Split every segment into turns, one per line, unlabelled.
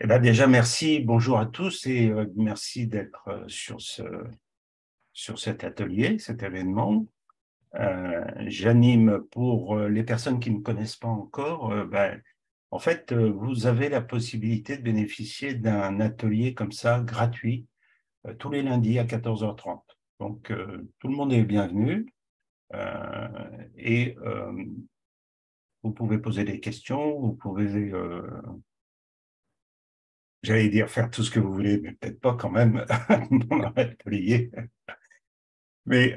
Eh ben déjà, merci, bonjour à tous et merci d'être sur cet atelier, cet événement. J'anime pour les personnes qui ne connaissent pas encore. En fait, vous avez la possibilité de bénéficier d'un atelier comme ça, gratuit, tous les lundis à 14h30. Donc, tout le monde est bienvenu euh, et vous pouvez poser des questions, vous pouvez j'allais dire faire tout ce que vous voulez, mais peut-être pas quand même pendant l'atelier. Mais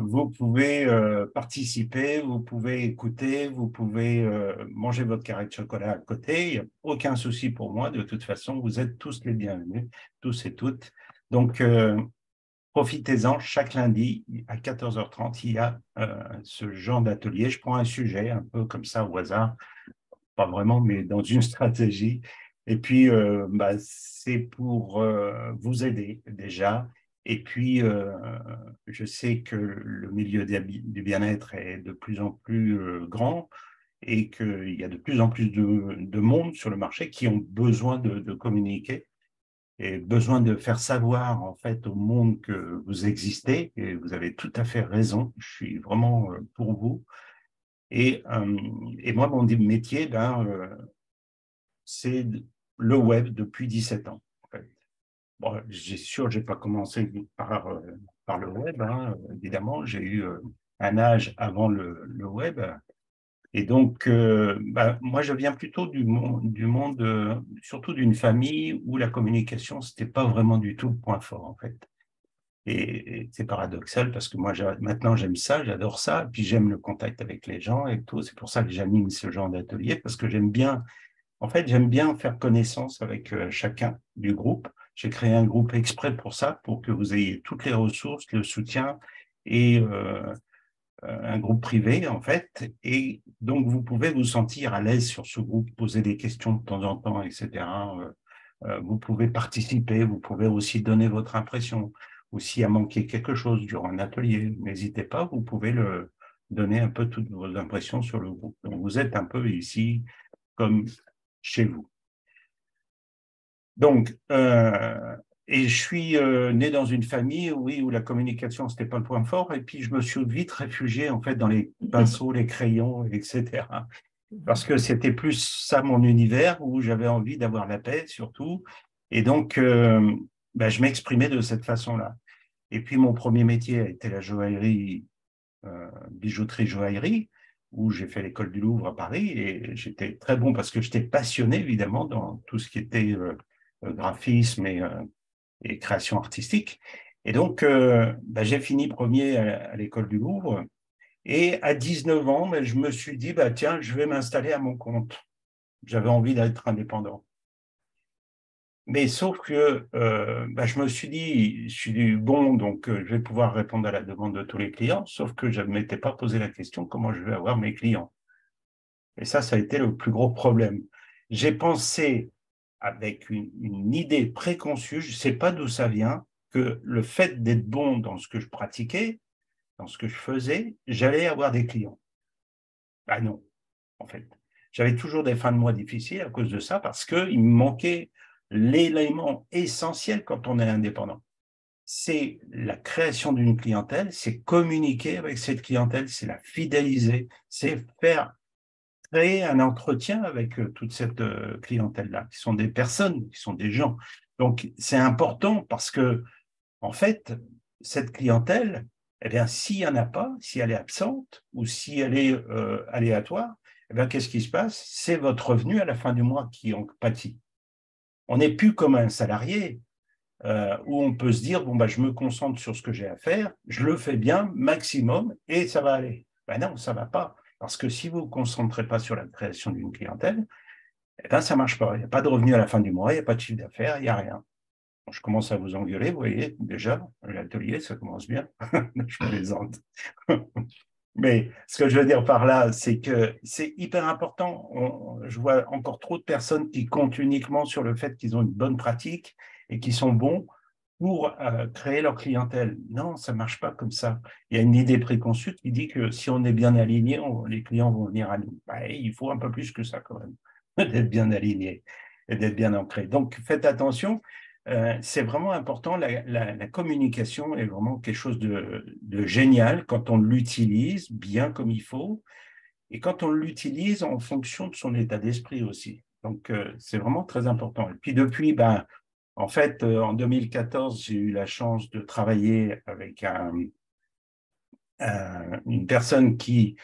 vous pouvez participer, vous pouvez écouter, vous pouvez manger votre carré de chocolat à côté. Il n'y a aucun souci pour moi. De toute façon, vous êtes tous les bienvenus, tous et toutes. Donc, profitez-en. Chaque lundi à 14h30, il y a ce genre d'atelier. Je prends un sujet un peu comme ça au hasard, pas vraiment, mais dans une stratégie. Et puis, c'est pour vous aider déjà. Et puis, je sais que le milieu du bien-être est de plus en plus grand et qu'il y a de plus en plus de monde sur le marché qui ont besoin de communiquer et besoin de faire savoir en fait au monde que vous existez. Et vous avez tout à fait raison. Je suis vraiment pour vous. Et moi, mon métier, c'est le web depuis 17 ans. En fait. Bon, j'ai sûr, j'ai pas commencé par le web, hein, évidemment. J'ai eu un âge avant le web. Et donc, moi, je viens plutôt du monde surtout d'une famille où la communication, c'était pas vraiment du tout le point fort, en fait. Et c'est paradoxal parce que moi, maintenant, j'aime ça, j'adore ça, et puis j'aime le contact avec les gens et tout. C'est pour ça que j'anime ce genre d'atelier, parce que j'aime bien faire connaissance avec chacun du groupe. J'ai créé un groupe exprès pour ça, pour que vous ayez toutes les ressources, le soutien et un groupe privé, en fait. Et donc, vous pouvez vous sentir à l'aise sur ce groupe, poser des questions de temps en temps, etc. Vous pouvez participer, vous pouvez aussi donner votre impression. Ou s'il a manqué quelque chose durant un atelier, n'hésitez pas, vous pouvez donner un peu toutes vos impressions sur le groupe. Donc, vous êtes un peu ici comme chez vous. Donc, et je suis né dans une famille, oui, où la communication, c'était pas le point fort, et puis je me suis vite réfugié, en fait, dans les pinceaux, les crayons, etc. Parce que c'était plus ça mon univers, où j'avais envie d'avoir la paix, surtout. Et donc, je m'exprimais de cette façon-là. Et puis, mon premier métier a été la joaillerie, bijouterie-joaillerie, où j'ai fait l'école du Louvre à Paris, et j'étais très bon parce que j'étais passionné, évidemment, dans tout ce qui était graphisme et création artistique. Et donc, j'ai fini premier à l'école du Louvre. Et à 19 ans, je me suis dit, tiens, je vais m'installer à mon compte. J'avais envie d'être indépendant. Mais sauf que je me suis dit, je suis bon, donc je vais pouvoir répondre à la demande de tous les clients, sauf que je ne m'étais pas posé la question comment je vais avoir mes clients. Et ça a été le plus gros problème. J'ai pensé avec une idée préconçue, je ne sais pas d'où ça vient, que le fait d'être bon dans ce que je pratiquais, dans ce que je faisais, j'allais avoir des clients. Ah non, en fait. J'avais toujours des fins de mois difficiles à cause de ça, parce qu'il me manquait l'élément essentiel quand on est indépendant. C'est la création d'une clientèle, c'est communiquer avec cette clientèle, c'est la fidéliser, c'est faire créer un entretien avec toute cette clientèle-là, qui sont des personnes, qui sont des gens. Donc, c'est important parce que, en fait, cette clientèle, eh bien, s'il n'y en a pas, si elle est absente ou si elle est aléatoire, eh bien, qu'est-ce qui se passe? C'est votre revenu à la fin du mois qui en pâtit. On n'est plus comme un salarié où on peut se dire, bon, je me concentre sur ce que j'ai à faire, je le fais bien, maximum, et ça va aller. Non, ça ne va pas. Parce que si vous ne vous concentrez pas sur la création d'une clientèle, eh ben, ça ne marche pas. Il n'y a pas de revenu à la fin du mois, il n'y a pas de chiffre d'affaires, il n'y a rien. Bon, je commence à vous engueuler, vous voyez, déjà, l'atelier, ça commence bien. Je plaisante. Mais ce que je veux dire par là, c'est que c'est hyper important. Je vois encore trop de personnes qui comptent uniquement sur le fait qu'ils ont une bonne pratique et qui sont bons pour créer leur clientèle. Non, ça ne marche pas comme ça. Il y a une idée préconçue qui dit que si on est bien aligné, les clients vont venir à nous. Il faut un peu plus que ça quand même, d'être bien aligné. et d'être bien ancré. Donc, faites attention. C'est vraiment important. La communication est vraiment quelque chose de génial quand on l'utilise bien comme il faut et quand on l'utilise en fonction de son état d'esprit aussi. Donc, c'est vraiment très important. Et puis, depuis, ben, en fait, en 2014, j'ai eu la chance de travailler avec une personne qui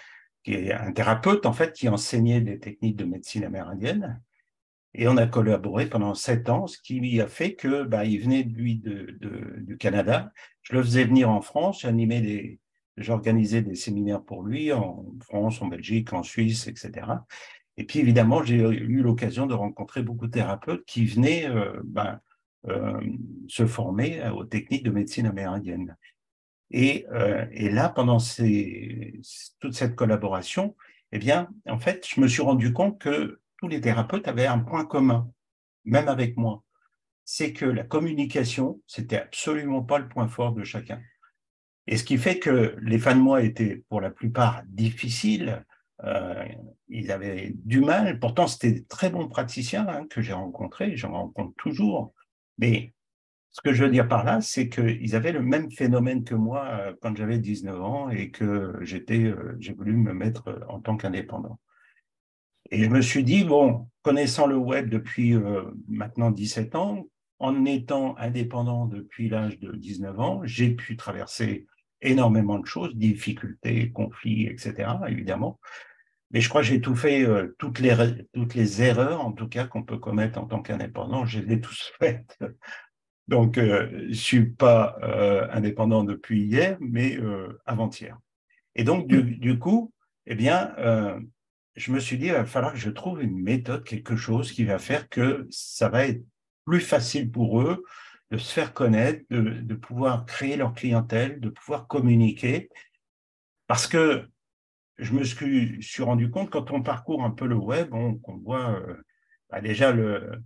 est un thérapeute, en fait, qui enseignait des techniques de médecine amérindienne. Et on a collaboré pendant 7 ans, ce qui a fait que bah, il venait lui du Canada. Je le faisais venir en France, j'organisais des séminaires pour lui en France, en Belgique, en Suisse, etc. Et puis évidemment, j'ai eu l'occasion de rencontrer beaucoup de thérapeutes qui venaient euh, se former aux techniques de médecine amérindienne. Et là, pendant toute cette collaboration, eh bien, en fait, je me suis rendu compte que tous les thérapeutes avaient un point commun, même avec moi. C'est que la communication, c'était absolument pas le point fort de chacun. Et ce qui fait que les fins de mois étaient pour la plupart difficiles. Euh, Ils avaient du mal. Pourtant, c'était des très bons praticiens que j'ai rencontrés. J'en rencontre toujours. Mais ce que je veux dire par là, c'est qu'ils avaient le même phénomène que moi quand j'avais 19 ans et que j'ai voulu me mettre en tant qu'indépendant. Et je me suis dit, bon, connaissant le web depuis maintenant 17 ans, en étant indépendant depuis l'âge de 19 ans, j'ai pu traverser énormément de choses, difficultés, conflits, etc., évidemment. Mais je crois que j'ai tout fait, toutes les erreurs, en tout cas, qu'on peut commettre en tant qu'indépendant, je les ai tous faites. Donc, je suis pas indépendant depuis hier, mais avant-hier. Et donc, du coup, eh bien, je me suis dit, il va falloir que je trouve une méthode, quelque chose qui va faire que ça va être plus facile pour eux de se faire connaître, de pouvoir créer leur clientèle, de pouvoir communiquer. Parce que je me suis rendu compte, quand on parcourt un peu le web, on voit déjà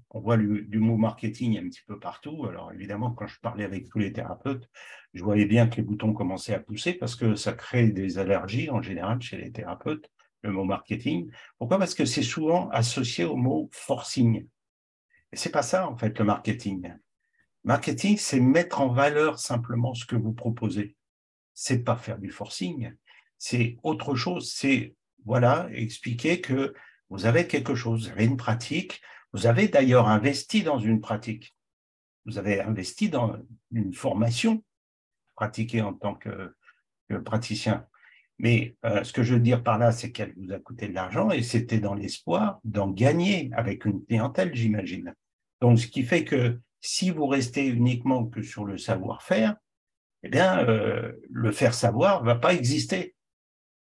on voit du mot marketing un petit peu partout. Alors évidemment, quand je parlais avec tous les thérapeutes, je voyais bien que les boutons commençaient à pousser parce que ça crée des allergies en général chez les thérapeutes, le mot marketing. Pourquoi? Parce que c'est souvent associé au mot forcing. Et c'est pas ça, en fait, le marketing. Marketing, c'est mettre en valeur simplement ce que vous proposez. C'est pas faire du forcing, c'est autre chose. C'est, voilà, expliquer que vous avez quelque chose, vous avez une pratique, vous avez d'ailleurs investi dans une pratique, vous avez investi dans une formation pratiquée en tant que praticien. Mais ce que je veux dire par là, c'est qu'elle vous a coûté de l'argent et c'était dans l'espoir d'en gagner avec une clientèle, j'imagine. Donc, ce qui fait que si vous restez uniquement que sur le savoir-faire, eh bien, le faire savoir ne va pas exister.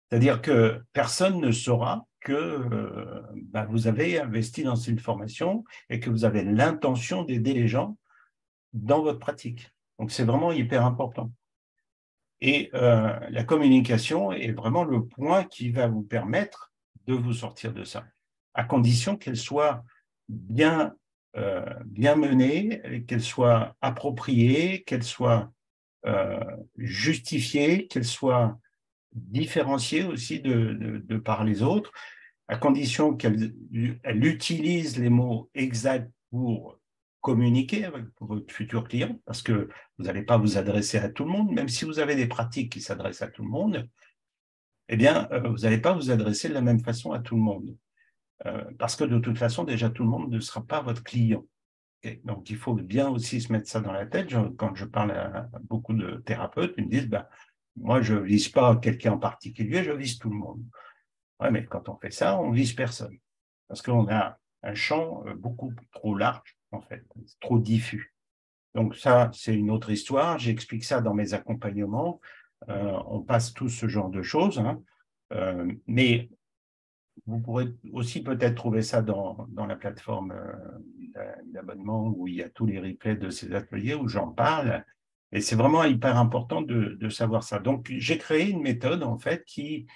C'est-à-dire que personne ne saura que vous avez investi dans une formation et que vous avez l'intention d'aider les gens dans votre pratique. Donc, c'est vraiment hyper important. Et la communication est vraiment le point qui va vous permettre de vous sortir de ça, à condition qu'elle soit bien menée, qu'elle soit appropriée, qu'elle soit justifiée, qu'elle soit différenciée aussi de par les autres, à condition qu'elle utilise les mots exacts pour communiquer avec votre futur client, parce que vous n'allez pas vous adresser à tout le monde, même si vous avez des pratiques qui s'adressent à tout le monde, eh bien, vous n'allez pas vous adresser de la même façon à tout le monde. Parce que de toute façon, déjà, tout le monde ne sera pas votre client. Okay. Donc, il faut bien aussi se mettre ça dans la tête. Quand je parle à beaucoup de thérapeutes, ils me disent, moi, je ne vise pas quelqu'un en particulier, je vise tout le monde. Ouais, mais quand on fait ça, on vise personne. Parce qu'on a un champ beaucoup trop large, en fait, trop diffus. Donc ça, c'est une autre histoire. J'explique ça dans mes accompagnements. On passe tous ce genre de choses. Hein. Mais vous pourrez aussi peut-être trouver ça dans la plateforme d'abonnement où il y a tous les replays de ces ateliers où j'en parle. Et c'est vraiment hyper important de savoir ça. Donc, j'ai créé une méthode, en fait, qui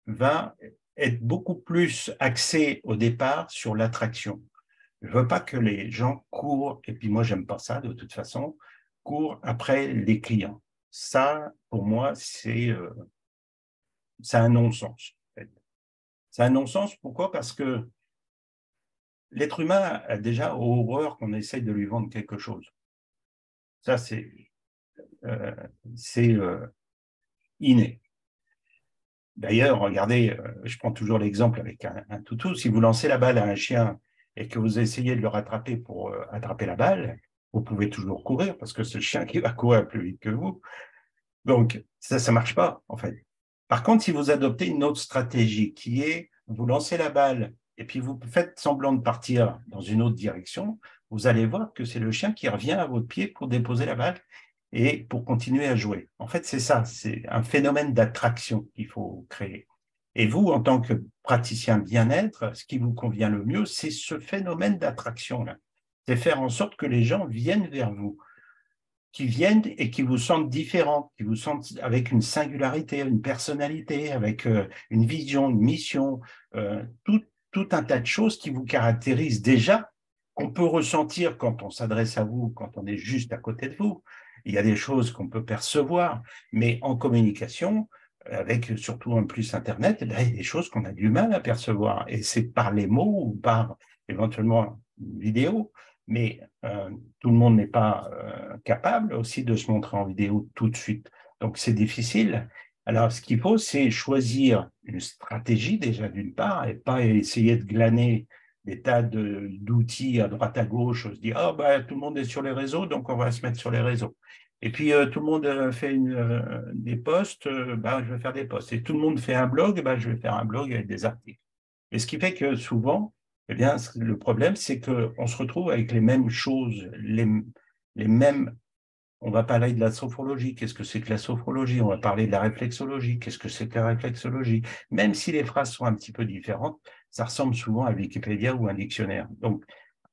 va être beaucoup plus axée au départ sur l'attraction. Je ne veux pas que les gens courent, et puis moi, j'aime pas ça de toute façon, courent après les clients. Ça, pour moi, c'est un non-sens. En fait. C'est un non-sens, pourquoi? Parce que l'être humain a déjà horreur qu'on essaye de lui vendre quelque chose. Ça, euh, c'est inné. D'ailleurs, regardez, je prends toujours l'exemple avec un toutou. Si vous lancez la balle à un chien et que vous essayez de le rattraper pour attraper la balle, vous pouvez toujours courir parce que c'est le chien qui va courir plus vite que vous. Donc, ça ne marche pas, en fait. Par contre, si vous adoptez une autre stratégie qui est, vous lancez la balle et puis vous faites semblant de partir dans une autre direction, vous allez voir que c'est le chien qui revient à votre pied pour déposer la balle et pour continuer à jouer. En fait, c'est ça, c'est un phénomène d'attraction qu'il faut créer. Et vous, en tant que praticien bien-être, ce qui vous convient le mieux, c'est ce phénomène d'attraction-là. C'est faire en sorte que les gens viennent vers vous, qui viennent et qui vous sentent différents, qui vous sentent avec une singularité, une personnalité, avec une vision, une mission, tout un tas de choses qui vous caractérisent déjà, qu'on peut ressentir quand on s'adresse à vous, quand on est juste à côté de vous. Il y a des choses qu'on peut percevoir, mais en communication, avec surtout en plus Internet, il y a des choses qu'on a du mal à percevoir. Et c'est par les mots ou par éventuellement une vidéo, mais tout le monde n'est pas capable aussi de se montrer en vidéo tout de suite. Donc, c'est difficile. Alors, ce qu'il faut, c'est choisir une stratégie déjà d'une part et pas essayer de glaner des tas d'outils à droite à gauche, se dire, oh, bah, tout le monde est sur les réseaux, donc on va se mettre sur les réseaux. Et puis, tout le monde fait des posts, bah, je vais faire des posts. Et tout le monde fait un blog, bah, je vais faire un blog avec des articles. Et ce qui fait que souvent, eh bien, le problème, c'est qu'on se retrouve avec les mêmes choses, les mêmes. On va parler de la sophrologie. Qu'est-ce que c'est que la sophrologie? On va parler de la réflexologie. Qu'est-ce que c'est que la réflexologie? Même si les phrases sont un petit peu différentes, ça ressemble souvent à Wikipédia ou un dictionnaire. Donc,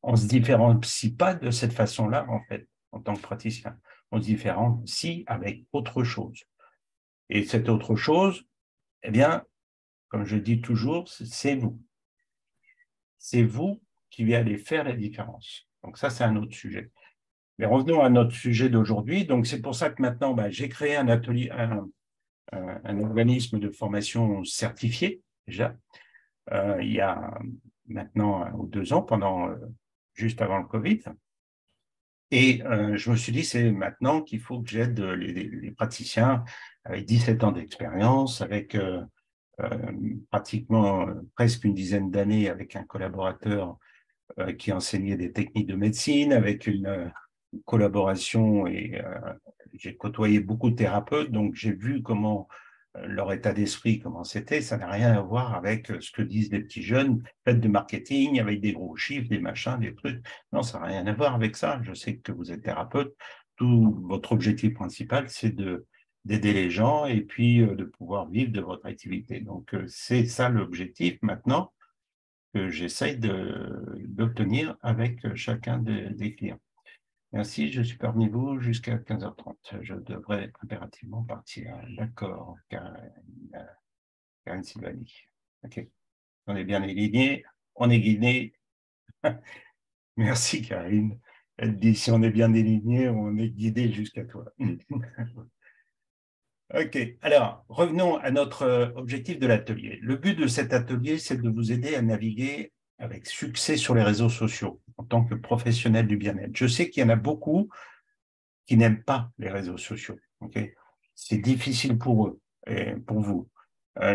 on ne se différencie pas de cette façon-là, en fait, en tant que praticien. On se différencie avec autre chose. Et cette autre chose, eh bien, comme je dis toujours, c'est vous. C'est vous qui allez faire la différence. Donc ça, c'est un autre sujet. Mais revenons à notre sujet d'aujourd'hui. Donc c'est pour ça que maintenant, j'ai créé un atelier, un organisme de formation certifié déjà. Il y a maintenant 1 ou 2 ans, juste avant le Covid. Et je me suis dit, c'est maintenant qu'il faut que j'aide les praticiens avec 17 ans d'expérience, avec pratiquement presque une dizaine d'années avec un collaborateur qui enseignait des techniques de médecine, avec une collaboration et j'ai côtoyé beaucoup de thérapeutes, donc j'ai vu comment leur état d'esprit, comment c'était. Ça n'a rien à voir avec ce que disent les petits jeunes, faites de marketing avec des gros chiffres, des machins, des trucs. Non, ça n'a rien à voir avec ça. Je sais que vous êtes thérapeute. Tout votre objectif principal, c'est d'aider les gens et puis de pouvoir vivre de votre activité. Donc, c'est ça l'objectif maintenant que j'essaye d'obtenir avec chacun des clients. Merci, je suis parmi vous jusqu'à 15h30. Je devrais impérativement partir. D'accord, Karine Sylvanie. OK, on est bien aligné. On est guidé. Merci, Karine. Elle dit si on est bien aligné, on est guidé jusqu'à toi. OK, alors revenons à notre objectif de l'atelier. Le but de cet atelier, c'est de vous aider à naviguer avec succès sur les réseaux sociaux en tant que professionnel du bien-être. Je sais qu'il y en a beaucoup qui n'aiment pas les réseaux sociaux. Okay, c'est difficile pour eux et pour vous.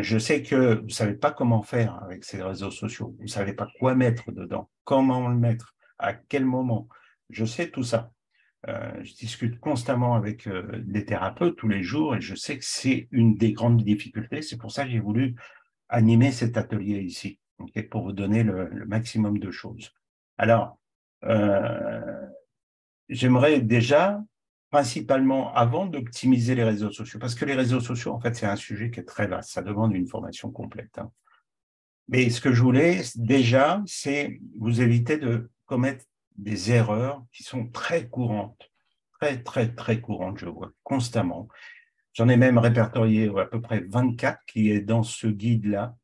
Je sais que vous ne savez pas comment faire avec ces réseaux sociaux. Vous ne savez pas quoi mettre dedans, comment le mettre, à quel moment. Je sais tout ça. Je discute constamment avec des thérapeutes tous les jours et je sais que c'est une des grandes difficultés. C'est pour ça que j'ai voulu animer cet atelier ici, okay, pour vous donner le maximum de choses. Alors, j'aimerais déjà, principalement avant d'optimiser les réseaux sociaux, parce que les réseaux sociaux, en fait, c'est un sujet qui est très vaste, ça demande une formation complète. Hein. Mais ce que je voulais déjà, c'est vous éviter de commettre des erreurs qui sont très courantes, très, très, très courantes, je vois, constamment. J'en ai même répertorié à peu près 24 qui est dans ce guide-là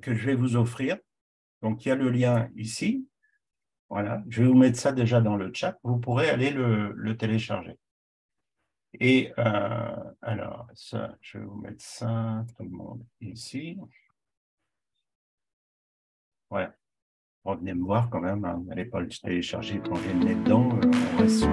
que je vais vous offrir. Donc, il y a le lien ici. Voilà, je vais vous mettre ça déjà dans le chat. Vous pourrez aller le télécharger. Et alors, ça, je vais vous mettre ça, tout le monde ici. Voilà. revenez me voir quand même, hein. N'allez pas le télécharger, plonger le nez dedans. On reste